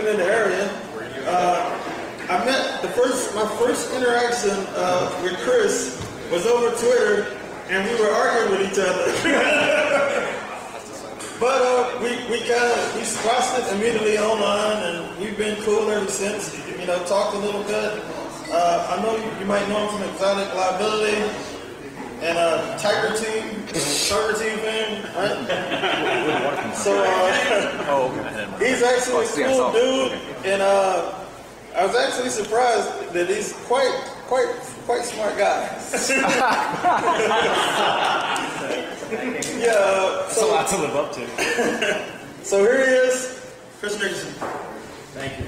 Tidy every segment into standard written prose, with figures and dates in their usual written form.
in the area. I met my first interaction with Chris was over Twitter, and we were arguing with each other. But we squashed it immediately online, and we've been cool ever since. You know, talked a little bit. I know you might know him from Exotic Liability and Tiger Team fan, right? So he's actually a cool dude, and I was actually surprised that he's quite smart guy. Yeah, that's a lot to live up to. So here he is, Chris Nickerson. Thank you.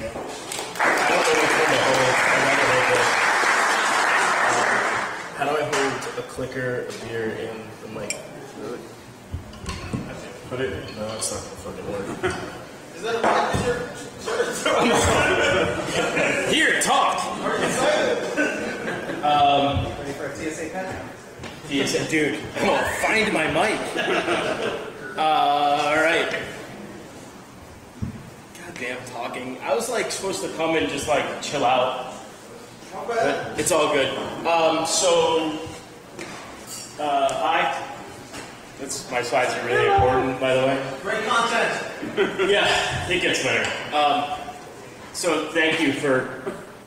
I don't know which one to hold. How do I hold a clicker, a beer, and the mic? Put it? No, it's not gonna fucking work. Is that a mic? Here, talk. Are you excited? Ready for a TSA pat? TSA, dude. Oh, find my mic. All right. Goddamn talking. I was like supposed to come and just like chill out. But it's all good. Hi. My slides are really important, by the way. Great content. Yeah, it gets better. So thank you for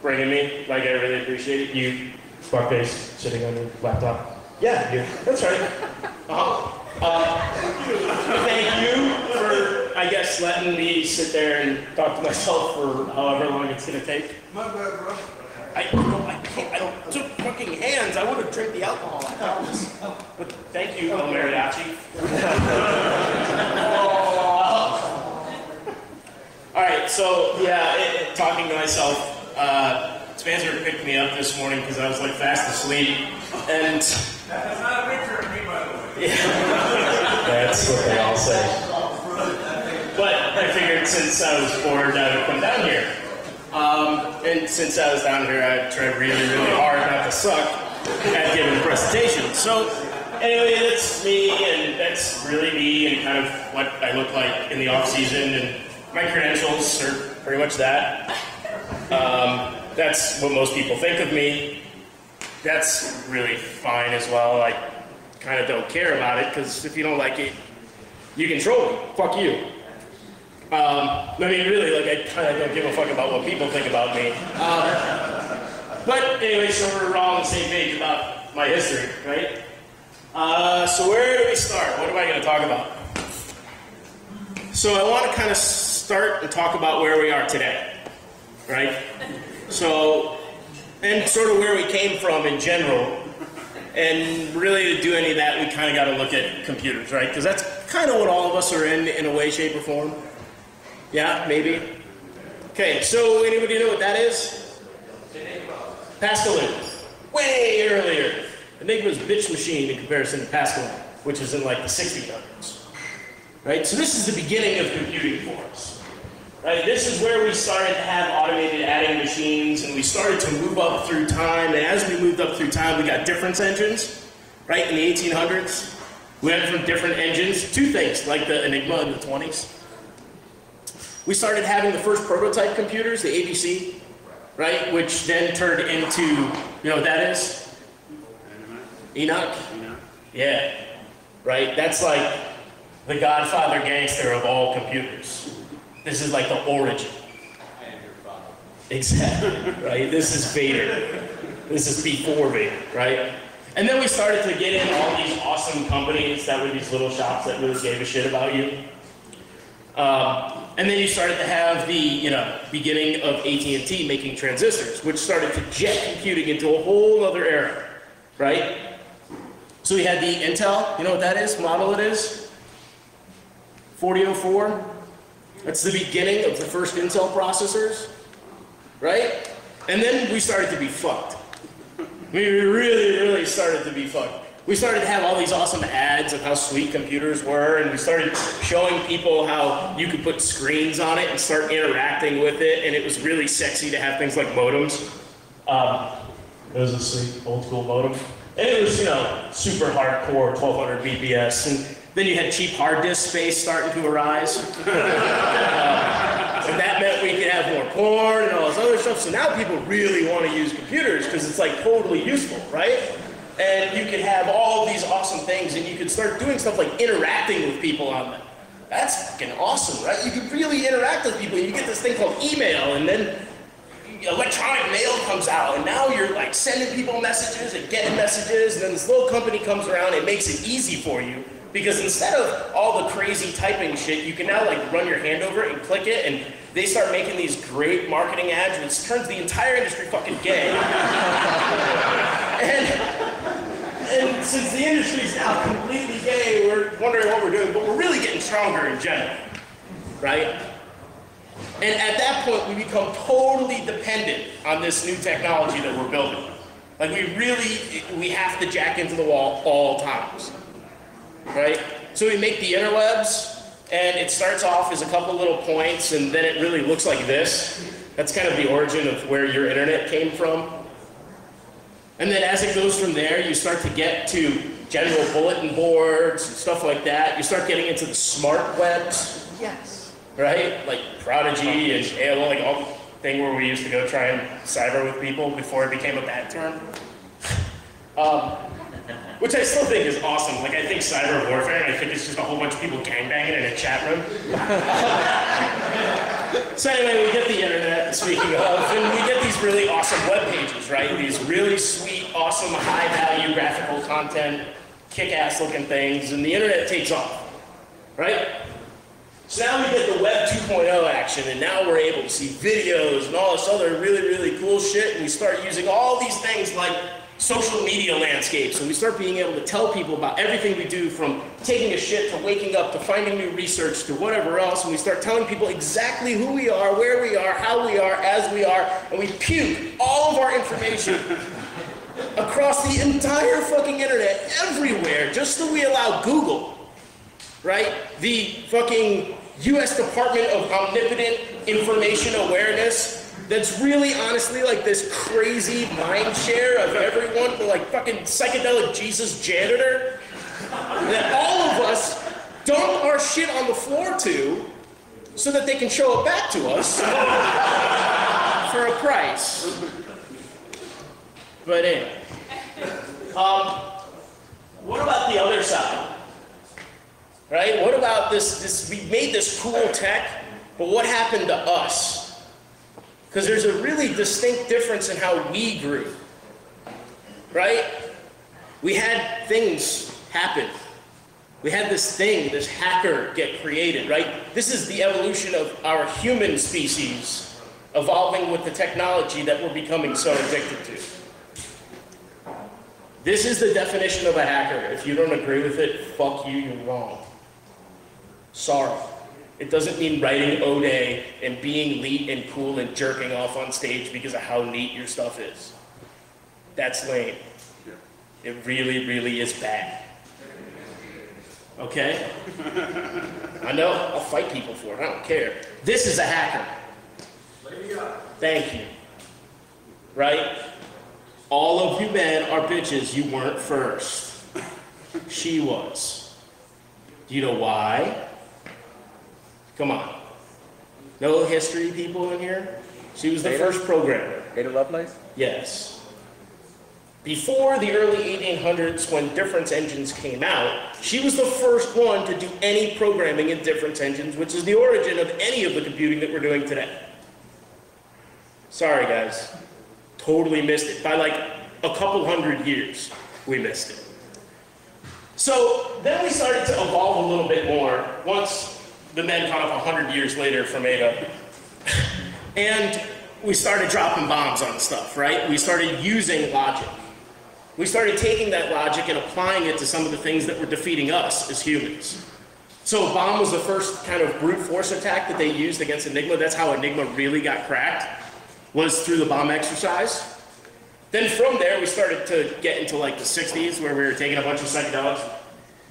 bringing me. Like, I really appreciate it. You, Sparkbase, sitting on your laptop. Yeah, you. That's right. Thank you for, I guess, letting me sit there and talk to myself for however long it's gonna take. My bad, bro. I don't took fucking hands. I would have drank the alcohol, I promise. But thank you, El Mariachi. All right, so yeah, talking to myself. Spencer picked me up this morning because I was like fast asleep, and That's not a picture of me, by the way. yeah, that's what they all say. But I figured since I was bored, I would come down here. And since I was down here, I tried really, really hard not to suck at giving a presentation. So anyway, that's me, and that's really me, and kind of what I look like in the off season, and my credentials are pretty much that. That's what most people think of me. That's really fine as well. I kind of don't care about it, because if you don't like it, you can troll me. Fuck you. I mean, really, like, I kind of don't give a fuck about what people think about me. But anyway, so we're all on the same page about my history, right? So where do we start? What am I going to talk about? So I want to kind of start and talk about where we are today, right? So, and sort of where we came from in general. And really, to do any of that, we kind of got to look at computers, right? Because that's kind of what all of us are in a way, shape, or form. Yeah, maybe. Okay, so anybody know what that is? Pascaline. Way earlier. Enigma's bitch machine in comparison to Pascaline, which is in like the 1600s. Right? So this is the beginning of computing for us. Right? This is where we started to have automated adding machines, and we started to move up through time. And as we moved up through time, we got difference engines. Right? In the 1800s, we went from different engines. Two things, like the Enigma in the 20s. We started having the first prototype computers, the ABC, right? Which then turned into, you know what that is? Enoch? Yeah, right? That's like the Godfather gangster of all computers. This is like the origin. I am your father. Exactly, right? This is Vader. This is before Vader, right? And then we started to get in all these awesome companies that were these little shops that really gave a shit about you. And then you started to have the, beginning of AT&T making transistors, which started to jet computing into a whole other era, right? So we had the Intel, you know what that is, model it is? 4004. That's the beginning of the first Intel processors, right? And then we started to be fucked. We really, really started to be fucked. We started to have all these awesome ads of how sweet computers were, and we started showing people how you could put screens on it and start interacting with it, and it was really sexy to have things like modems. It was a sweet old school modem. And it was, super hardcore, 1200 BPS, and then you had cheap hard disk space starting to arise. And that meant we could have porn and all this other stuff. So now people really want to use computers because it's like totally useful, right? And you can have all of these awesome things, and you can start doing stuff like interacting with people on them. That's fucking awesome, right? You can really interact with people. You get this thing called email, and then electronic mail comes out, and now you're like sending people messages and getting messages, and then this little company comes around and makes it easy for you, because instead of all the crazy typing shit, you can now like run your hand over it and click it, and they start making these great marketing ads, which turns the entire industry fucking gay. And since the industry's now completely gay, we're wondering what we're doing, but we're really getting stronger in general, right? And at that point, we become totally dependent on this new technology that we're building. Like we have to jack into the wall all times, right? So we make the interwebs, and it starts off as a couple little points, and then it really looks like this. That's kind of the origin of where your internet came from. And then as it goes from there, you start to get to general bulletin boards and stuff like that. You start getting into the smart webs. Yes. Right? Like Prodigy and AOL, like all the thing where we used to go try and cyber with people before it became a bad term. Which I still think is awesome. Like, I think cyber warfare, and I think it's just a whole bunch of people gangbanging in a chat room. So anyway, we get the internet, speaking of, and we get these really awesome web pages, right? These really sweet, awesome, high-value graphical content, kick-ass looking things, and the internet takes off, right? So now we get the Web 2.0 action, and now we're able to see videos and all this other really, really cool shit, and we start using all these things like social media landscapes, and we start being able to tell people about everything we do, from taking a shit to waking up to finding new research to whatever else, and we start telling people exactly who we are, where we are, how we are, as we are, and we puke all of our information across the entire fucking internet, everywhere, just so we allow Google, right? The fucking US Department of Omnipotent Information Awareness, that's really honestly like this crazy mind share of everyone, the like fucking psychedelic Jesus janitor, that all of us dump our shit on the floor to, so that they can show it back to us for a price. But anyway, what about the other side? Right? What about this, we made this cool tech, but what happened to us? Because there's a really distinct difference in how we grew, right? We had things happen. We had this thing, this hacker get created, right? This is the evolution of our human species evolving with the technology that we're becoming so addicted to. This is the definition of a hacker. If you don't agree with it, fuck you, you're wrong. Sorry. It doesn't mean writing Ode and being neat and cool and jerking off on stage because of how neat your stuff is. That's lame. It really, really is bad. Okay? I know, I'll fight people for it, I don't care. This is a hacker. Thank you. Right? All of you men are bitches, you weren't first. She was. Do you know why? Come on. No history people in here? She was the first programmer. Ada Lovelace? Yes. Before the early 1800s, when difference engines came out, she was the first one to do any programming in difference engines, which is the origin of any of the computing that we're doing today. Sorry, guys. Totally missed it. By like a couple hundred years, we missed it. So then we started to evolve a little bit more once the men caught up 100 years later from Ada. And we started dropping bombs on stuff, right? We started using logic. We started taking that logic and applying it to some of the things that were defeating us as humans. So bomb was the first kind of brute force attack that they used against Enigma. That's how Enigma really got cracked, was through the bomb exercise. Then from there, we started to get into like the 60s, where we were taking a bunch of psychedelics,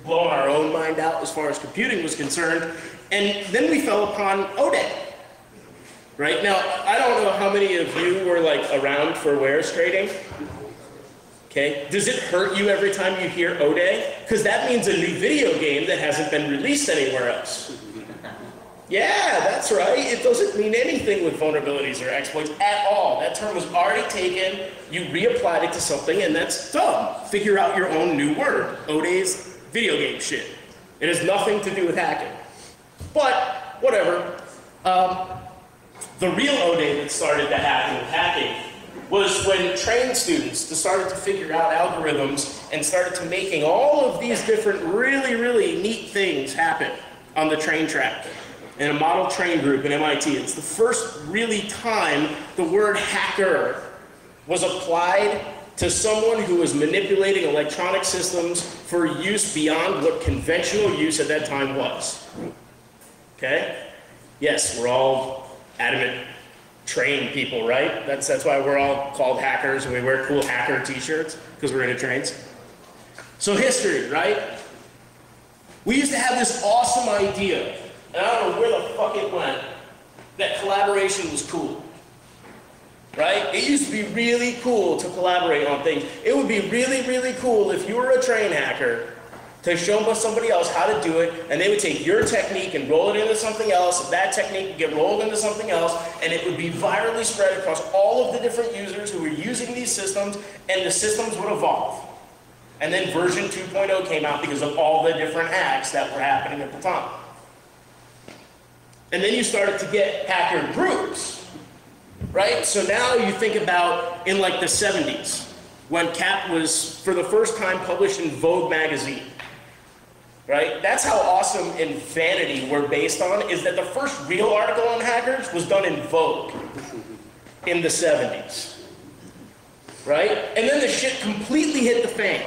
blowing our own mind out as far as computing was concerned. And then we fell upon Ode. Right? Now, I don't know how many of you were like around for wares trading. Okay? Does it hurt you every time you hear Ode? Because that means a new video game that hasn't been released anywhere else. Yeah, that's right. It doesn't mean anything with vulnerabilities or exploits at all. That term was already taken, you reapplied it to something, and that's dumb. Figure out your own new word. O'Day's video game shit. It has nothing to do with hacking. But, whatever. The real O'Day that started the hacking was when trained students started to figure out algorithms and started to making all of these different really, really neat things happen on the train track. In a model train group at MIT. It's the first really time the word hacker was applied to someone who was manipulating electronic systems for use beyond what conventional use at that time was. Okay? Yes, we're all adamant train people, right? That's why we're all called hackers and we wear cool hacker t-shirts, because we're into trains. So history, right? We used to have this awesome idea, and I don't know where the fuck it went, that collaboration was cool. Right? It used to be really cool to collaborate on things. It would be really, really cool if you were a train hacker to show somebody else how to do it, and they would take your technique and roll it into something else, that technique would get rolled into something else, and it would be virally spread across all of the different users who were using these systems, and the systems would evolve. And then version 2.0 came out because of all the different hacks that were happening at the time. And then you started to get hacker groups, right? So now you think about in like the 70s, when CAP was for the first time published in Vogue magazine, right? That's how awesome and Vanity were based on, is that the first real article on hackers was done in Vogue in the 70s, right? And then the shit completely hit the fan.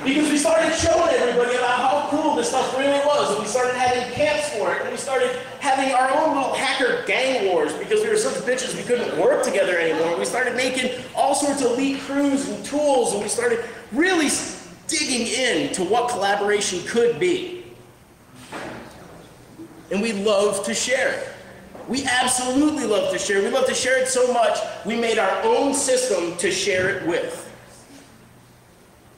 Because we started showing everybody about how cool this stuff really was, and we started having camps for it, and we started having our own little hacker gang wars because we were such bitches we couldn't work together anymore. We started making all sorts of elite crews and tools, and we started really digging into what collaboration could be. And we love to share it. We absolutely love to share. We love to share it so much, we made our own system to share it with.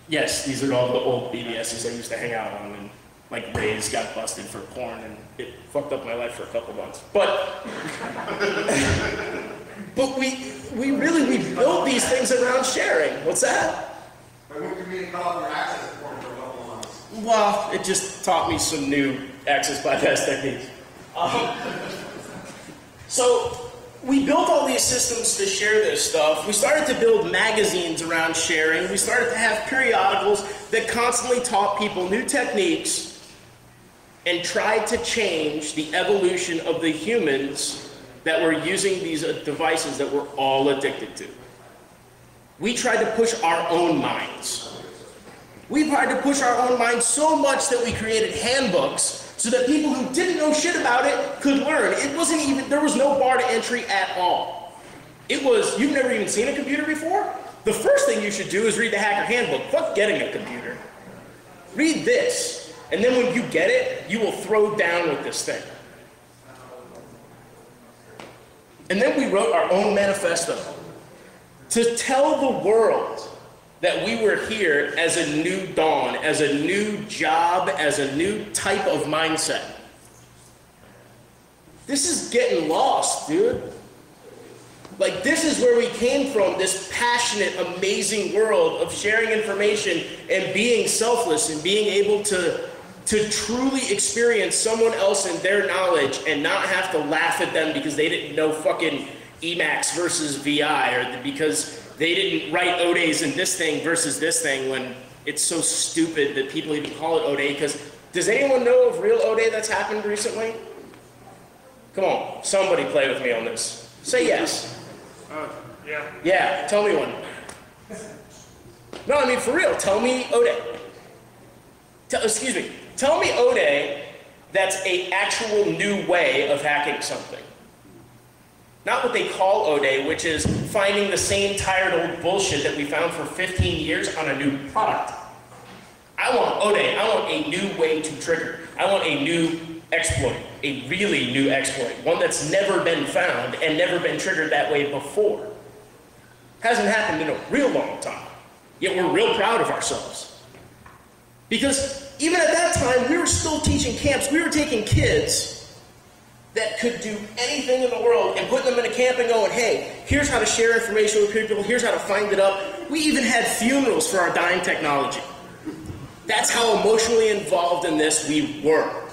Yes, these are all the old BBSs I used to hang out on when, like, Rays got busted for porn, and it fucked up my life for a couple months. But we built these things around sharing. What's that? But when you cut off your access point for a couple of months? Well, it just taught me some new access bypass techniques. So we built all these systems to share this stuff. We started to build magazines around sharing. We started to have periodicals that constantly taught people new techniques and tried to change the evolution of the humans that were using these devices that we're all addicted to. We tried to push our own minds. We tried to push our own minds so much that we created handbooks so that people who didn't know shit about it could learn. It wasn't even, there was no bar to entry at all. It was, you've never even seen a computer before? The first thing you should do is read the Hacker Handbook. Fuck getting a computer. Read this, and then when you get it, you will throw down with this thing. And then we wrote our own manifesto to tell the world that we were here as a new dawn, as a new job, as a new type of mindset. This is getting lost, dude. Like, this is where we came from, this passionate, amazing world of sharing information and being selfless and being able to truly experience someone else and their knowledge and not have to laugh at them because they didn't know fucking Emacs versus VI, or because they didn't write O'Days in this thing versus this thing, when it's so stupid that people even call it O'Day. Because does anyone know of real O'Day that's happened recently? Come on, somebody play with me on this. Say yes. Yeah. Yeah, tell me one. No, I mean for real, tell me O'Day. Excuse me, tell me O'Day that's an actual new way of hacking something. Not what they call O'Day, which is finding the same tired old bullshit that we found for 15 years on a new product. I want O'Day. I want a new way to trigger. I want a new exploit, a really new exploit, one that's never been found and never been triggered that way before. Hasn't happened in a real long time, yet we're real proud of ourselves. Because even at that time, we were still teaching camps. We were taking kids that could do anything in the world and putting them in a camp and going, hey, here's how to share information with people, here's how to find it up. We even had funerals for our dying technology. That's how emotionally involved in this we were.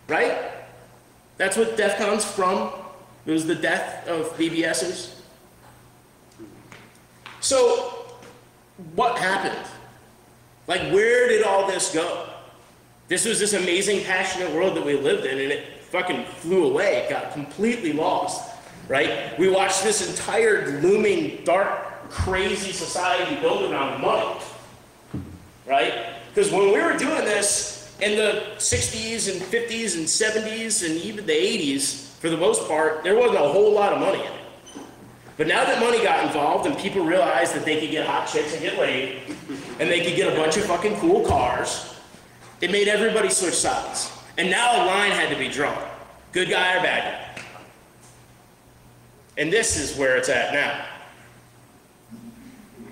Right? That's what DEF CON's from. It was the death of BBSs. So, what happened? Like, where did all this go? This was this amazing, passionate world that we lived in, and it fucking flew away. It got completely lost, right? We watched this entire looming, dark, crazy society built around money, right? Because when we were doing this in the 60s and 50s and 70s and even the 80s, for the most part, there wasn't a whole lot of money in it. But now that money got involved and people realized that they could get hot chicks and get laid, and they could get a bunch of fucking cool cars, it made everybody switch sides. And now a line had to be drawn. Good guy or bad guy. And this is where it's at now.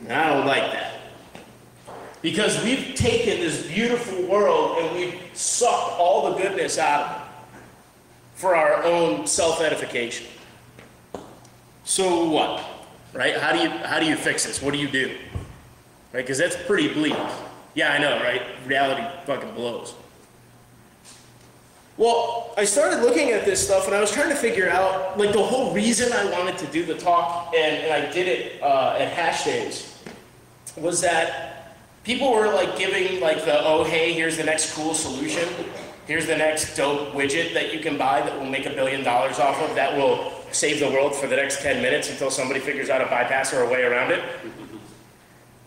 And I don't like that. Because we've taken this beautiful world and we've sucked all the goodness out of it for our own self-edification. So what? Right? How do you fix this? What do you do? Right? Because that's pretty bleak. Yeah, I know, right? Reality fucking blows. Well, I started looking at this stuff and I was trying to figure out, like, the whole reason I wanted to do the talk, and I did it at Hash Days, was that people were like giving like the, oh hey, here's the next cool solution, here's the next dope widget that you can buy that will make $1 billion off of, that will save the world for the next 10 minutes until somebody figures out a bypass or a way around it.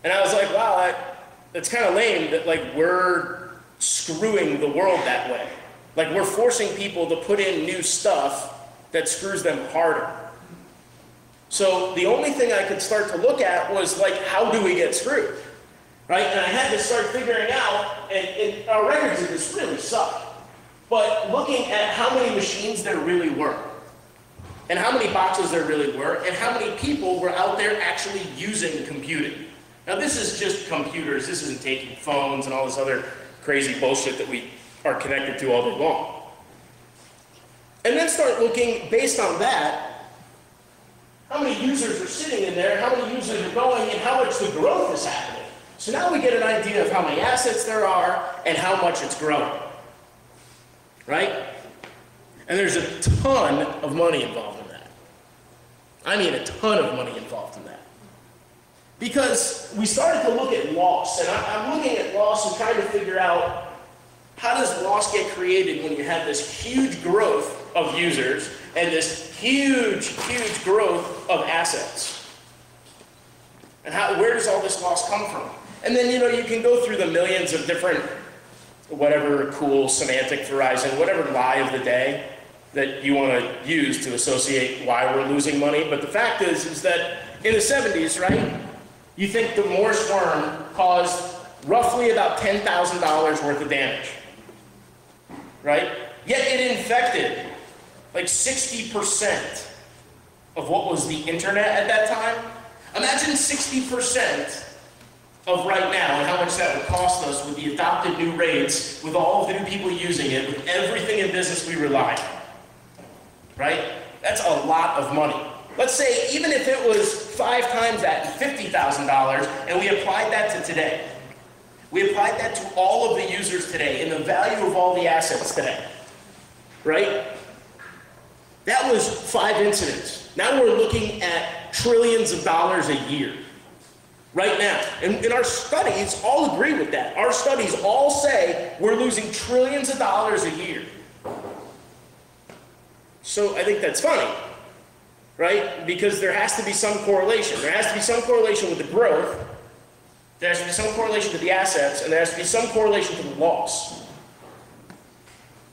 And I was like, wow, that's kind of lame that like we're screwing the world that way. Like we're forcing people to put in new stuff that screws them harder. So the only thing I could start to look at was like, how do we get screwed? Right? And I had to start figuring out, and our records of this really suck, but looking at how many machines there really were, and how many boxes there really were, and how many people were out there actually using computing. Now this is just computers, this isn't taking phones and all this other crazy bullshit that we are connected to all day long. And then start looking, based on that, how many users are sitting in there, how many users are going, and how much the growth is happening. So now we get an idea of how many assets there are and how much it's growing. Right? And there's a ton of money involved in that. I mean a ton of money involved in that. Because we started to look at loss, and I'm looking at loss and trying to figure out, how does loss get created when you have this huge growth of users and this huge, huge growth of assets? And where does all this loss come from? And then, you know, you can go through the millions of different, whatever cool semantic horizon, whatever lie of the day that you want to use to associate why we're losing money. But the fact is that in the 70s, right, you think the Morse worm caused roughly about $10,000 worth of damage. Right? Yet it infected like 60% of what was the internet at that time. Imagine 60% of right now and how much that would cost us with the adopted new rates, with all of the new people using it, with everything in business we rely on. Right? That's a lot of money. Let's say even if it was 5 times that, $50,000, and we applied that to today. We applied that to all of the users today and the value of all the assets today, right? That was 5 incidents. Now we're looking at trillions of dollars a year, right now. And our studies all agree with that. Our studies all say we're losing trillions of dollars a year. So I think that's funny, right? Because there has to be some correlation. There has to be some correlation with the growth. There has to be some correlation to the assets, and there has to be some correlation to the loss.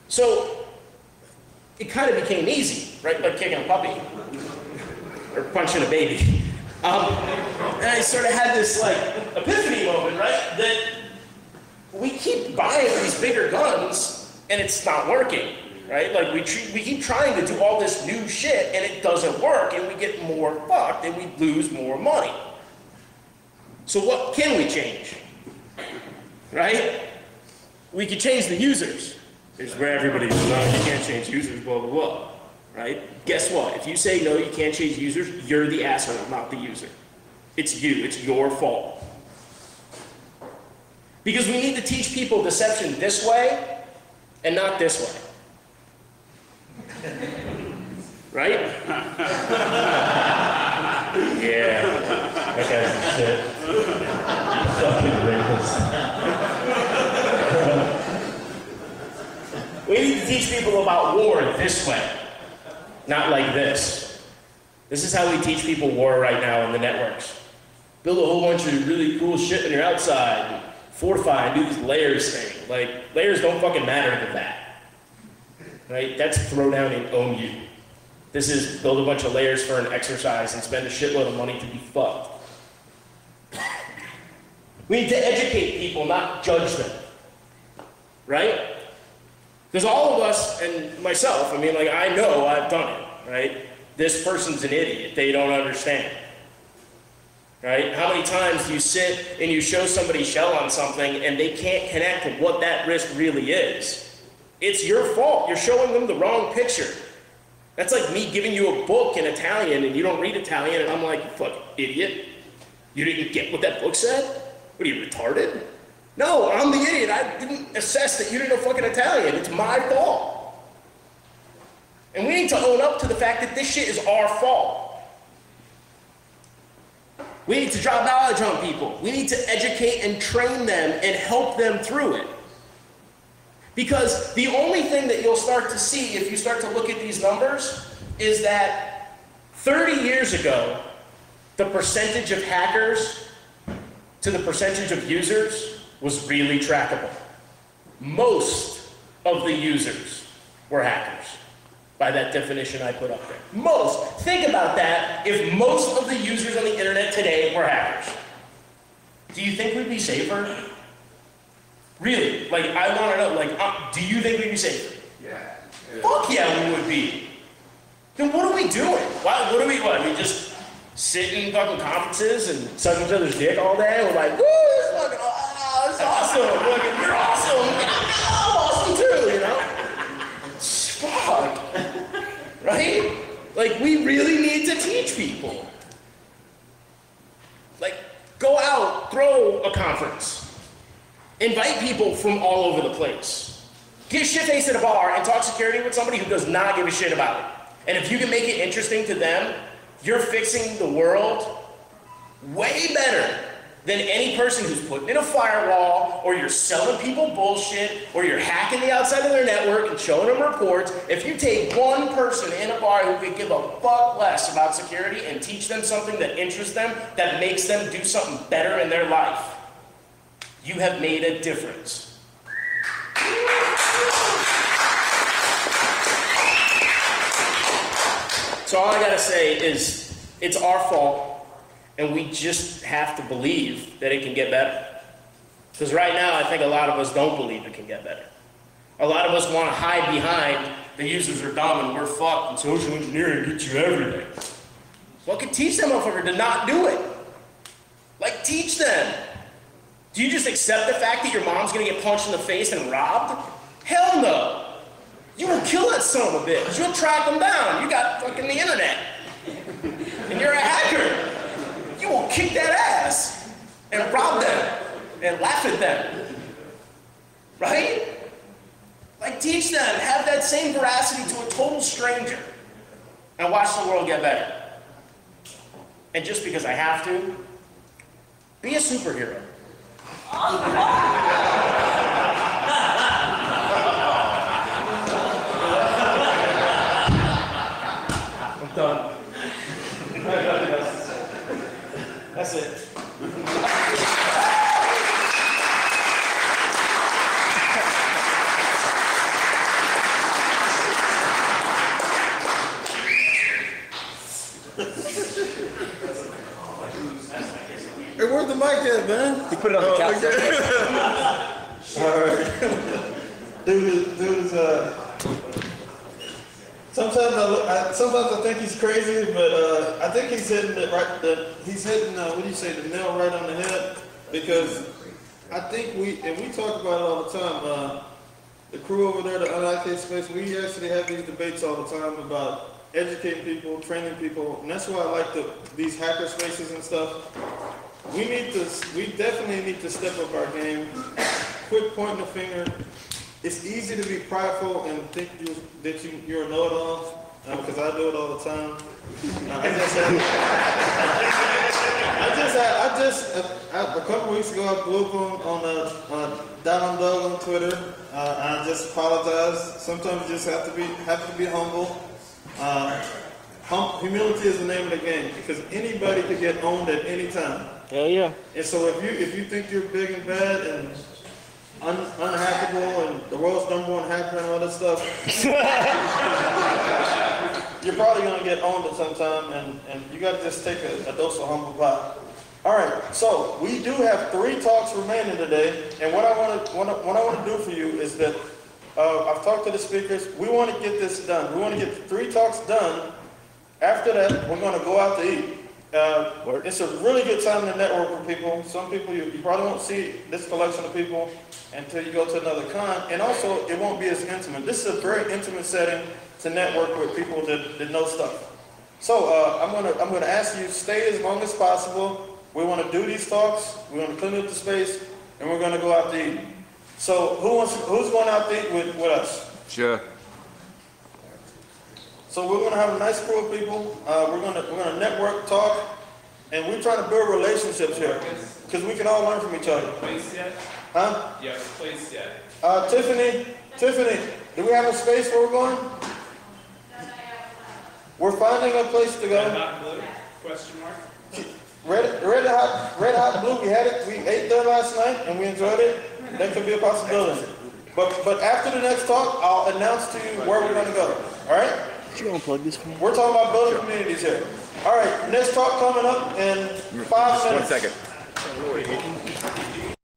So it kind of became easy, right? Like kicking a puppy or punching a baby. And I sort of had this like epiphany moment, right? That we keep buying these bigger guns, and it's not working, right? Like we keep trying to do all this new shit, and it doesn't work, and we get more fucked, and we lose more money. So what can we change, right? we could change the users. It's where everybody's, no, you can't change users, blah, blah, blah, right? Guess what? If you say, no, you can't change users, you're the asshole, not the user. It's you, it's your fault. Because we need to teach people deception this way and not this way. Right? Yeah. Okay, shit. Fucking We need to teach people about war this way, not like this. This is how we teach people war right now in the networks. Build a whole bunch of really cool shit on your outside, fortify, and do this layers thing. Like, layers don't fucking matter to that. Right? That's throw down and own you. This is build a bunch of layers for an exercise and spend a shitload of money to be fucked. We need to educate people, not judge them. Right? Because all of us, and myself, I mean, like, I know I've done it, right? This person's an idiot. They don't understand. Right? How many times do you sit and you show somebody shell on something and they can't connect with what that risk really is? It's your fault. You're showing them the wrong picture. That's like me giving you a book in Italian and you don't read Italian and I'm like, you fucking idiot. You didn't get what that book said? What are you, retarded? No, I'm the idiot. I didn't assess that you didn't know fucking Italian. It's my fault. And we need to own up to the fact that this shit is our fault. We need to drop knowledge on people. We need to educate and train them and help them through it. Because the only thing that you'll start to see if you start to look at these numbers is that 30 years ago, the percentage of hackers to the percentage of users was really trackable. Most of the users were hackers, by that definition I put up there. Most. Think about that. If most of the users on the internet today were hackers, do you think we'd be safer? Really? Like, I want to know, like, do you think we'd be safer? Yeah. Fuck yeah, we would be. Then what are we doing? We just sit in fucking conferences and suck each other's dick all day? We're like, woo, this is fucking it's awesome. We're like, you're awesome. I'm awesome too, you know? Fuck. Right? Like, we really need to teach people. Like, go out, throw a conference. Invite people from all over the place. Get shit-faced at a bar and talk security with somebody who does not give a shit about it. And if you can make it interesting to them, you're fixing the world way better than any person who's putting in a firewall, or you're selling people bullshit, or you're hacking the outside of their network and showing them reports. If you take one person in a bar who can give a fuck less about security and teach them something that interests them, that makes them do something better in their life, you have made a difference. So all I gotta say is, it's our fault, and we just have to believe that it can get better. Because right now, I think a lot of us don't believe it can get better. A lot of us want to hide behind the users are dumb and we're fucked, and social engineering gets you everything. Well, can teach them motherfucker to not do it. Like, teach them. Do you just accept the fact that your mom's gonna get punched in the face and robbed? Hell no. You will kill that son of a bitch. You'll track them down. You got fucking the internet. And you're a hacker. You will kick that ass and rob them and laugh at them. Right? Like, teach them. Have that same veracity to a total stranger and watch the world get better. And just because I have to, be a superhero. I'm done. That's it. Hey, where's the mic at, man? You put it on the couch. Okay. All right. Dude is sometimes I think he's crazy, but I think he's hitting it right. He's hitting what do you say, the nail right on the head, because I think we talk about it all the time. The crew over there, the unallocated space, we actually have these debates all the time about educating people, training people, and that's why I like these hacker spaces and stuff. We definitely need to step up our game. Quit pointing the finger. It's easy to be prideful and think you're a know-it-all, because I do it all the time. A couple weeks ago, I blew up on Down Dog on Twitter. I just apologize. Sometimes you just have to be humble. Humility is the name of the game, because anybody could get owned at any time. Hell yeah. And so if you think you're big and bad and unhackable and the world's #1 hacker and all that stuff, you're probably going to get owned at some time, and you got to just take a dose of humble pie. All right, so we do have 3 talks remaining today, and what I want to do for you is that I've talked to the speakers. We want to get this done. We want to get the 3 talks done. After that, we're going to go out to eat. It's a really good time to network with people. Some people you probably won't see this collection of people until you go to another con, and also it won't be as intimate. This is a very intimate setting to network with people that know stuff. So I'm gonna ask you stay as long as possible. We want to do these talks. We want to clean up the space, and we're going to go out to eat. So who's going out to eat with us? Sure. So we're going to have a nice crew of people. We're going to network, talk, and we're trying to build relationships here because we can all learn from each other. Place yet? Huh? You have a place yet? Tiffany, do we have a space where we're going? We're finding a place to Red go. hot blue? Question mark? Red hot blue. We had it. We ate there last night and we enjoyed it. That could be a possibility. But after the next talk, I'll announce to you where we're going to go. All right? You unplug this for me? We're talking about building communities here. All right, next talk coming up in 5 minutes. 1 second.